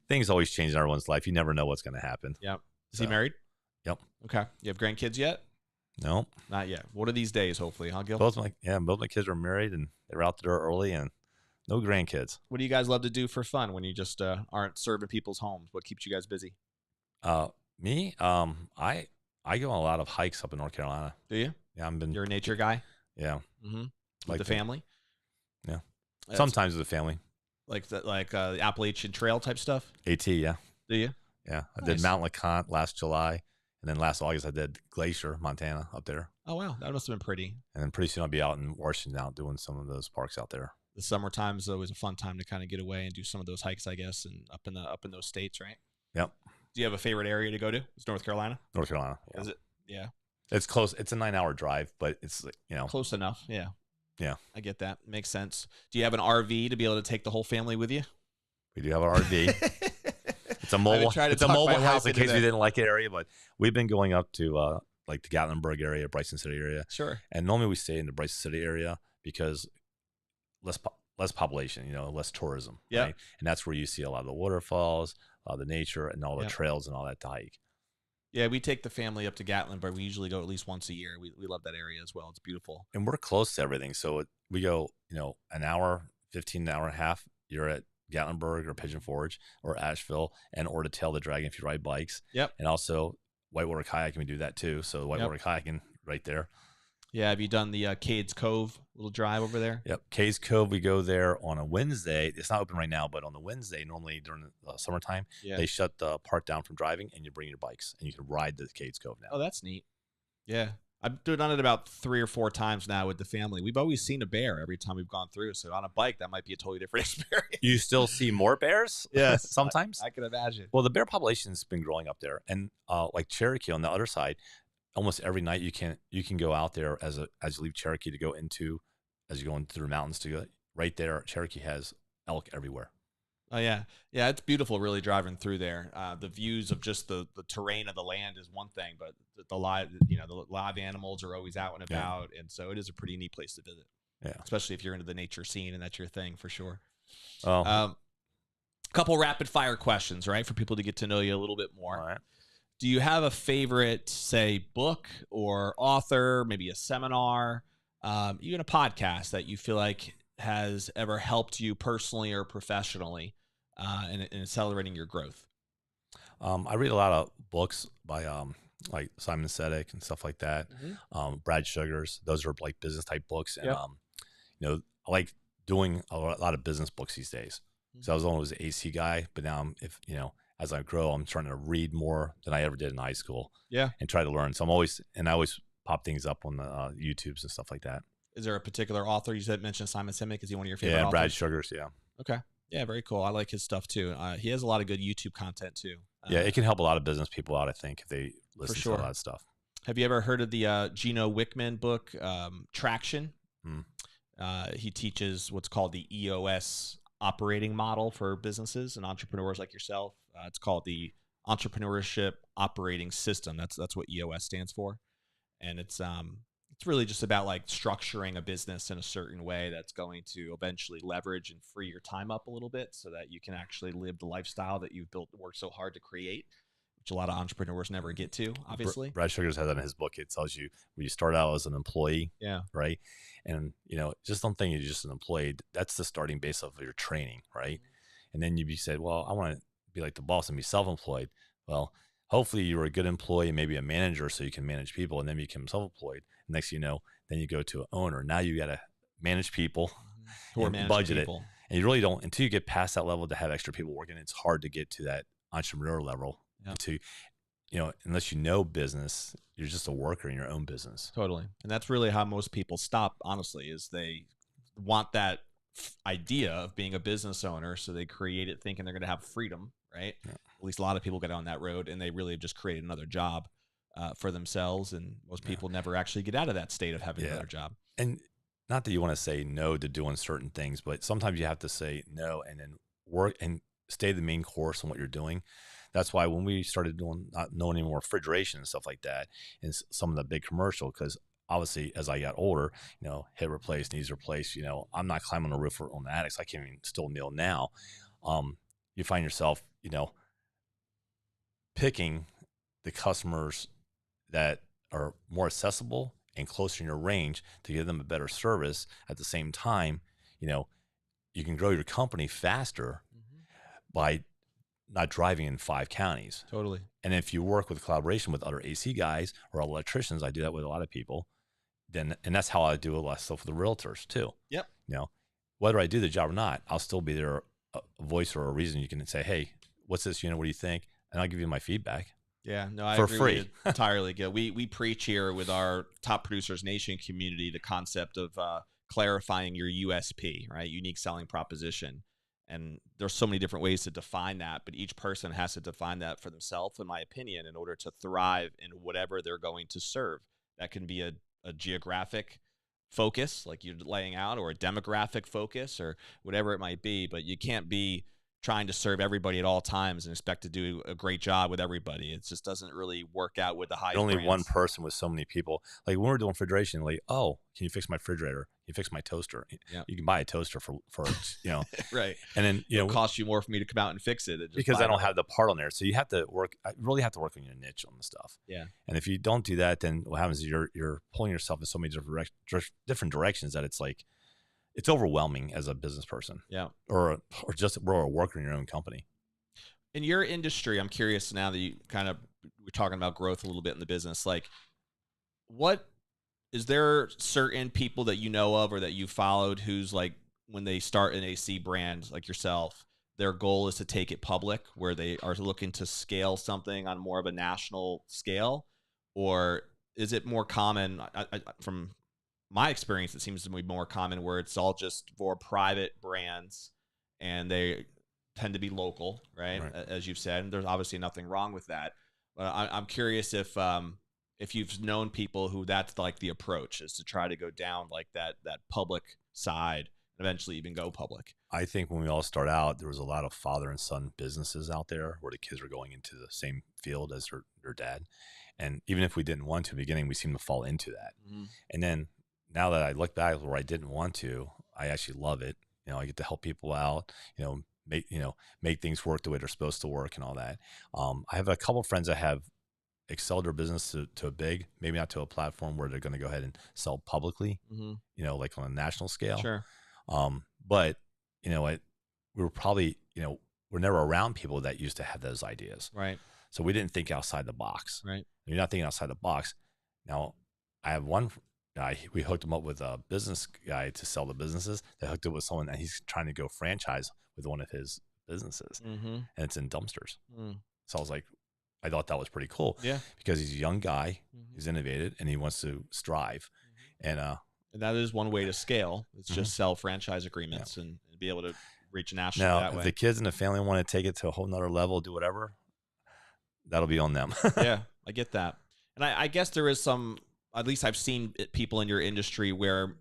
Things always change in everyone's life. You never know what's going to happen. Yep. Is he married? Yep. Okay. You have grandkids yet? No. Not yet. What are these days, hopefully, huh, Gil? Both my kids are married, and they were out the door early, and no grandkids. What do you guys love to do for fun when you just aren't serving people's homes? What keeps you guys busy? Me? I go on a lot of hikes up in North Carolina. Do you? Yeah, You're a nature guy? Yeah. Mm-hmm. With the family? Yeah. Sometimes with the family. Like the Appalachian Trail type stuff? AT, yeah. Do you? Yeah. I did Mount LeConte last July. And then last August, I did Glacier, Montana, up there. Oh, wow. That must have been pretty. And then pretty soon I'll be out in Washington out doing some of those parks out there. The summertime is always a fun time to kind of get away and do some of those hikes, I guess, and up in those states, right? Yep. Do you have a favorite area to go to? It's North Carolina? North Carolina. Yeah. Is it? Yeah. It's close. It's a 9-hour drive, but it's, Close enough. Yeah. Yeah. I get that. Makes sense. Do you have an RV to be able to take the whole family with you? We do have an RV. It's a mobile house in case we didn't like the area, but we've been going up to like the Gatlinburg area, Bryson City area. Sure. And normally we stay in the Bryson City area because less population, less tourism. Yeah. Right? And that's where you see a lot of the waterfalls, a lot of the nature, and all the trails and all that to hike. Yeah, we take the family up to Gatlinburg. We usually go at least once a year. We love that area as well. It's beautiful. And we're close to everything. So we go, an hour, 15 hour and a half, you're at Gatlinburg or Pigeon Forge or Asheville or to Tail the Dragon if you ride bikes. Yep. And also whitewater kayaking, we do that too. So the whitewater kayaking right there. Yeah. Have you done the Cades Cove little drive over there? Yep. Cades Cove, we go there on a Wednesday. It's not open right now, but on the Wednesday, normally during the summertime, they shut the park down from driving and you bring your bikes and you can ride the Cades Cove now. Oh, that's neat. Yeah. I've done it about 3 or 4 times now with the family. We've always seen a bear every time we've gone through. So on a bike, that might be a totally different experience. You still see more bears? Yes, Sometimes. I can imagine. Well, the bear population's been growing up there, and like Cherokee on the other side, almost every night you can go out there as you leave Cherokee to go into, as you go into the mountains to go right there. Cherokee has elk everywhere. Oh yeah, yeah, it's beautiful. Really driving through there, the views of just the terrain of the land is one thing, but the live animals are always out and about, and so it is a pretty neat place to visit. Yeah, especially if you're into the nature scene and that's your thing for sure. Oh, couple rapid fire questions, right, for people to get to know you a little bit more. all right. Do you have a favorite, say, book or author, maybe a seminar, even a podcast that you feel like has ever helped you personally or professionally in accelerating your growth? I read a lot of books by like Simon Sinek and stuff like that. Mm-hmm. Brad Sugars. Those are like business type books, and Yep. I like doing a lot of business books these days. So I was always an AC guy, but now as I grow, I'm trying to read more than I ever did in high school. Yeah. And try to learn. So I always pop things up on the YouTubes and stuff like that. Is there a particular author you mentioned Simon Sinek? Is he one of your favorite authors? Brad Sugars. Yeah. Okay. Yeah, very cool. I like his stuff too. He has a lot of good YouTube content too. Yeah, it can help a lot of business people out, I think, if they listen sure. to a lot of stuff. Have you ever heard of the Gino Wickman book, Traction? He teaches what's called the EOS operating model for businesses and entrepreneurs like yourself. It's called the Entrepreneurship Operating System. That's what EOS stands for. And it's really just about like structuring a business in a certain way that's going to eventually leverage and free your time up a little bit so that you can actually live the lifestyle that you've worked so hard to create, which a lot of entrepreneurs never get to, obviously. Brad Sugars has that in his book. It tells you when you start out as an employee, yeah, right? And, just don't think you're just an employee. That's the starting base of your training, right? And then you said, well, I want to be like the boss and be self-employed. Well, hopefully you were a good employee, maybe a manager so you can manage people, and then you become self-employed. Next thing you know, then you go to an owner. Now you got to manage people and budget it. And you really don't, until you get past that level to have extra people working, it's hard to get to that entrepreneur level. Yeah. Unless you know business, you're just a worker in your own business. Totally. And that's really how most people stop, honestly, is they want that idea of being a business owner. So they create it thinking they're going to have freedom, right? Yeah. At least a lot of people get on that road, and they really just create another job for themselves. And most people never actually get out of that state of having another job. And not that you want to say no to doing certain things, but sometimes you have to say no and then work and stay the main course on what you're doing. That's why when we started not knowing any more refrigeration and stuff like that, and some of the big commercial, because obviously as I got older, hip replaced, knees replaced, I'm not climbing on the roof or on the attics. I can't even still kneel now. You find yourself, picking the customers that are more accessible and closer in your range to give them a better service. At the same time, you can grow your company faster by not driving in 5 counties. Totally. And if you work with collaboration with other AC guys or electricians, I do that with a lot of people, and that's how I do a lot of stuff with the realtors too. Yep. Whether I do the job or not, I'll still be there, a voice or a reason you can say, hey, what's this unit? What do you think? And I'll give you my feedback. Yeah, no, I for agree free. With you entirely. Gil. We preach here with our Top Producers Nation community the concept of clarifying your USP, right? Unique selling proposition. And there's so many different ways to define that, but each person has to define that for themselves, in my opinion, in order to thrive in whatever they're going to serve. That can be a geographic focus, like you're laying out, or a demographic focus, or whatever it might be, but you can't be trying to serve everybody at all times and expect to do a great job with everybody. It just doesn't really work out with the high. Only one person with so many people. Like when we're doing refrigeration, like, oh, can you fix my refrigerator? Can you fix my toaster? Yep. You can buy a toaster for right. And then it'll cost you more for me to come out and fix it. Because I don't have the part on there. So you have to work. I really have to work on your niche on the stuff. Yeah. And if you don't do that, then what happens is you're pulling yourself in so many different directions that it's like, it's overwhelming as a business person. Yeah. Or just we're a worker in your own company. In your industry, I'm curious now that we're talking about growth a little bit in the business, like what is there certain people that you know of or that you followed who's like, when they start an AC brand like yourself, their goal is to take it public, where they are looking to scale something on more of a national scale? Or is it more common from my experience? It seems to be more common where it's all just for private brands and they tend to be local, right? As you've said, and there's obviously nothing wrong with that. But I'm curious if you've known people who that's like the approach is to try to go down like that public side and eventually even go public. I think when we all start out, there was a lot of father and son businesses out there where the kids were going into the same field as their dad. And even if we didn't want to in the beginning, we seem to fall into that. And then now that I look back where I didn't want to, I actually love it. I get to help people out, make things work the way they're supposed to work and all that. I have a couple of friends that have excelled their business to a big, maybe not to a platform where they're going to go ahead and sell publicly, like on a national scale. Sure. But we were probably, we're never around people that used to have those ideas. Right. So we didn't think outside the box. Right. You're not thinking outside the box. Now, I have one guy, we hooked him up with a business guy to sell the businesses. They hooked up with someone that he's trying to go franchise with one of his businesses. And it's in dumpsters. So I thought that was pretty cool. Yeah. Because he's a young guy, he's innovative, and he wants to strive. And that is one way to scale. It's just sell franchise agreements and be able to reach national that way. If the kids and the family want to take it to a whole nother level, do whatever, that'll be on them. Yeah, I get that. And I guess there is some, at least I've seen people in your industry where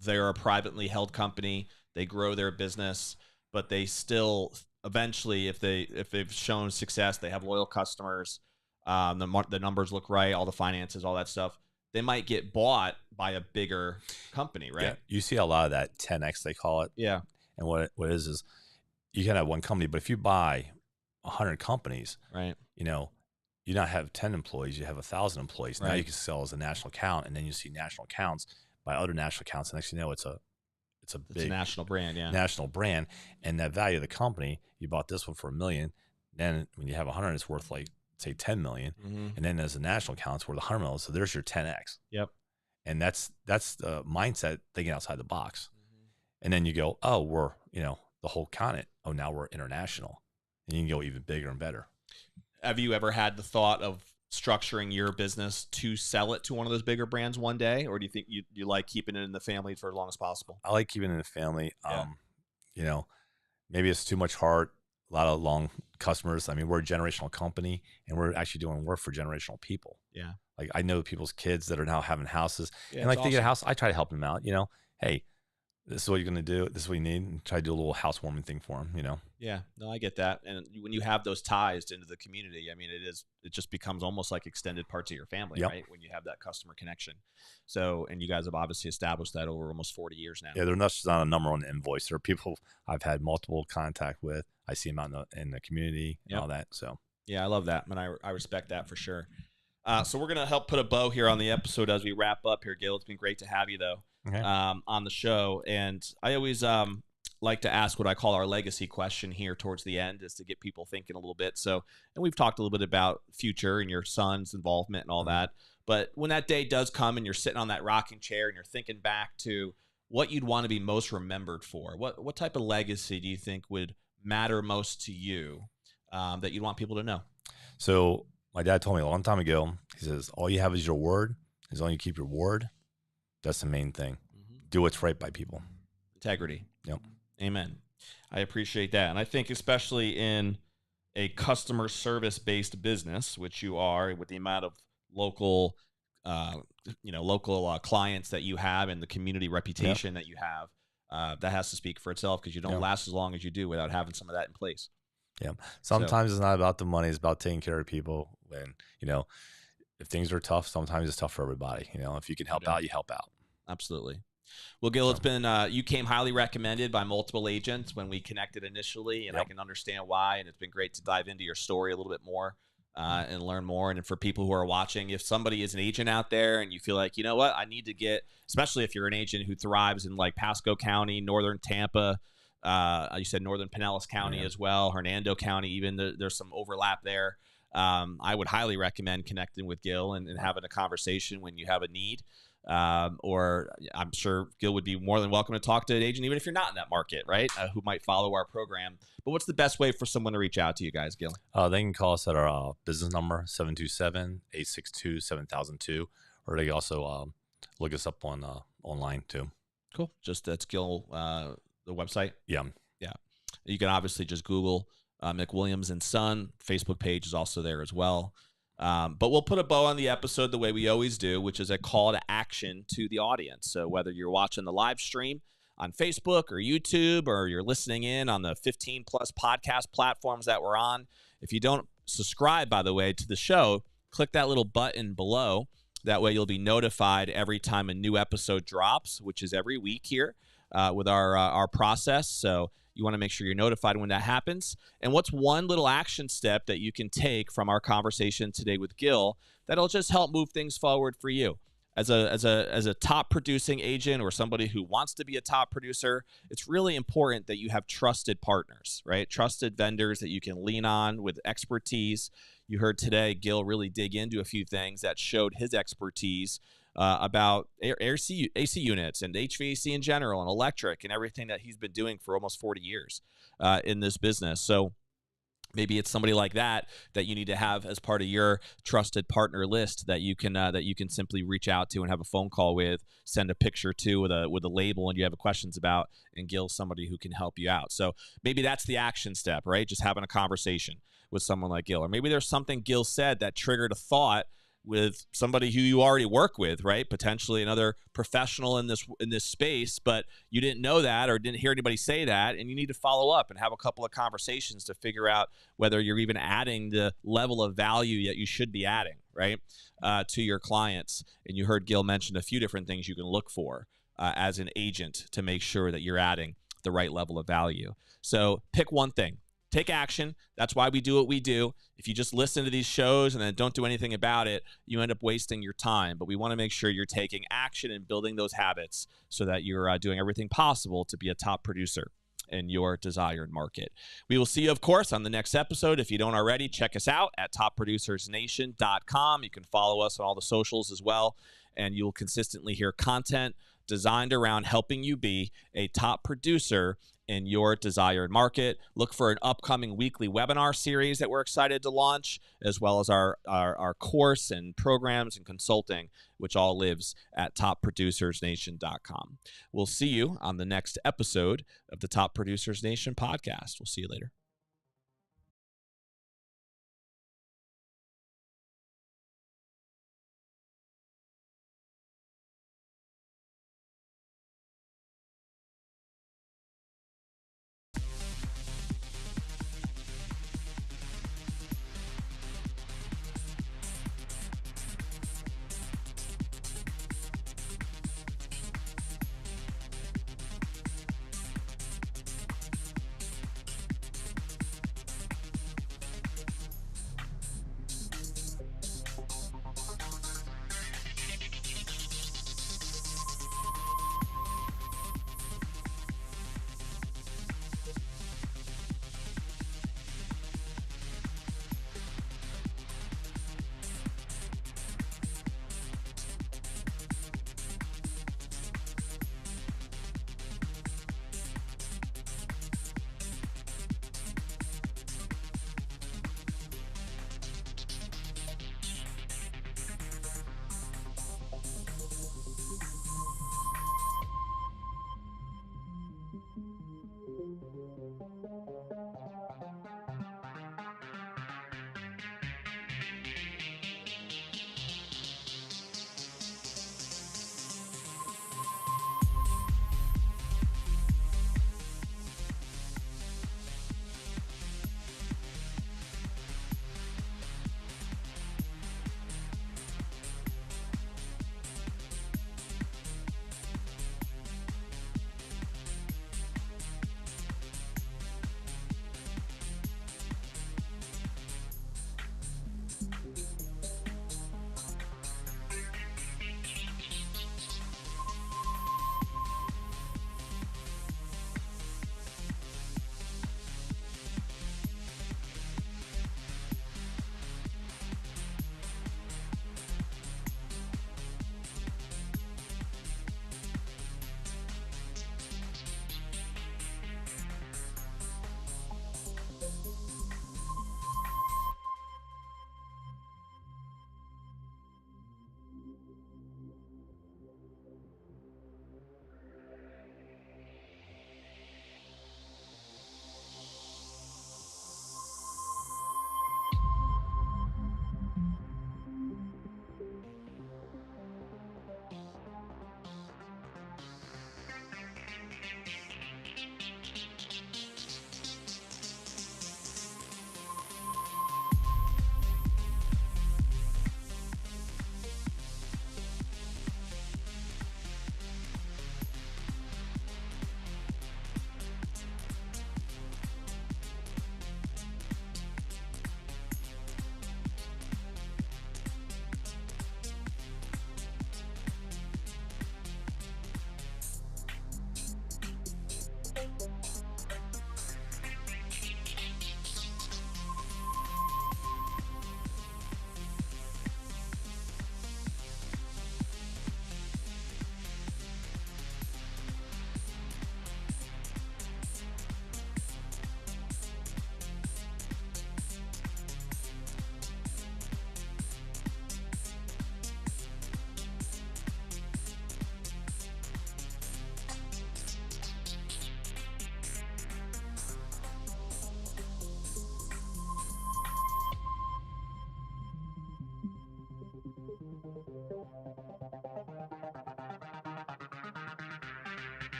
they're a privately held company, they grow their business, but they still eventually, if they've shown success, they have loyal customers, the numbers look right, all the finances, all that stuff, they might get bought by a bigger company, right? Yeah, you see a lot of that 10X, they call it. Yeah. And what it is you can have one company, but if you buy 100 companies, right? You not have 10 employees, you have 1,000 employees. Now you can sell as a national account, and then you see national accounts by other national accounts. And next thing you know, it's a big national brand, national brand. And that value of the company, you bought this one for $1 million. Then when you have 100, it's worth like say 10 million. And then as a national account, it's worth 100 million. So there's your 10X. Yep. And that's the mindset, thinking outside the box. And then you go, oh, we're the whole continent. Oh, now we're international, and you can go even bigger and better. Have you ever had the thought of structuring your business to sell it to one of those bigger brands one day? Or do you think you like keeping it in the family for as long as possible? I like keeping it in the family. Maybe it's too much heart, a lot of long customers. I mean, we're a generational company, and we're actually doing work for generational people. Yeah. Like I know people's kids that are now having houses, and awesome. They get a house. I try to help them out, hey, this is what you're going to do. This is what you need. And try to do a little housewarming thing for them, Yeah, no, I get that. And when you have those ties into the community, I mean, it just becomes almost like extended parts of your family, right? When you have that customer connection. So, and you guys have obviously established that over almost 40 years now. Yeah, they're not just on a number on the invoice. There are people I've had multiple contact with. I see them out in the community and all that. So, yeah, I love that. And I respect that for sure. So we're going to help put a bow here on the episode as we wrap up here, Gil. It's been great to have you, though. Okay. On the show. And I always like to ask what I call our legacy question here towards the end, is to get people thinking a little bit. So, and we've talked a little bit about future and your son's involvement and all that. But when that day does come and you're sitting on that rocking chair and you're thinking back to what you'd want to be most remembered for, what type of legacy do you think would matter most to you that you'd want people to know? So my dad told me a long time ago, he says, all you have is your word. As long as you keep your word, that's the main thing. Do what's right by people. Integrity. Yep. Amen. I appreciate that. And I think especially in a customer service based business, which you are, with the amount of local clients that you have and the community reputation that you have, that has to speak for itself, because you don't last as long as you do without having some of that in place. Yeah. Sometimes it's not about the money. It's about taking care of people. When, if things are tough, sometimes it's tough for everybody. If you can help out, you help out. Absolutely. Well, Gil, it's been, you came highly recommended by multiple agents when we connected initially, and I can understand why. And it's been great to dive into your story a little bit more and learn more. And for people who are watching, if somebody is an agent out there and you feel like, you know what, I need to get, especially if you're an agent who thrives in like Pasco County, Northern Tampa, you said Northern Pinellas County as well, Hernando County, even there's some overlap there. I would highly recommend connecting with Gil and having a conversation when you have a need. or I'm sure Gil would be more than welcome to talk to an agent, even if you're not in that market, right? Who might follow our program. But what's the best way for someone to reach out to you guys, Gil? They can call us at our business number, 727-862-7002, or they can also look us up on online too. Cool. Just that's Gil, the website. Yeah. Yeah. You can obviously just Google McWilliams Son. Facebook page is also there as well. But we'll put a bow on the episode the way we always do, which is a call to action to the audience. So whether you're watching the live stream on Facebook or YouTube, or you're listening in on the 15 plus podcast platforms that we're on, if you don't subscribe, by the way, to the show, click that little button below. That way you'll be notified every time a new episode drops, which is every week here with our process. So you want to make sure you're notified when that happens. And what's one little action step that you can take from our conversation today with Gil that'll just help move things forward for you? As a top producing agent or somebody who wants to be a top producer, it's really important that you have trusted partners, right? Trusted vendors that you can lean on with expertise. You heard today Gil really dig into a few things that showed his expertise about AC units and HVAC in general and electric and everything that he's been doing for almost 40 years in this business. So maybe it's somebody like that you need to have as part of your trusted partner list that you can simply reach out to and have a phone call with, send a picture to with a label and you have questions about, and Gil's somebody who can help you out. So maybe that's the action step, right? Just having a conversation with someone like Gil. Or maybe there's something Gil said that triggered a thought with somebody who you already work with, right? Potentially another professional in this space, but you didn't know that or didn't hear anybody say that, and you need to follow up and have a couple of conversations to figure out whether you're even adding the level of value that you should be adding, right, to your clients. And you heard Gil mention a few different things you can look for as an agent to make sure that you're adding the right level of value. So pick one thing. Take action. That's why we do what we do. If you just listen to these shows and then don't do anything about it, you end up wasting your time. But we want to make sure you're taking action and building those habits so that you're doing everything possible to be a top producer in your desired market. We will see you, of course, on the next episode. If you don't already, check us out at topproducersnation.com. You can follow us on all the socials as well, and you'll consistently hear content designed around helping you be a top producer in your desired market. Look for an upcoming weekly webinar series that we're excited to launch, as well as our course and programs and consulting, which all lives at topproducersnation.com. We'll see you on the next episode of the Top Producers Nation podcast. We'll see you later.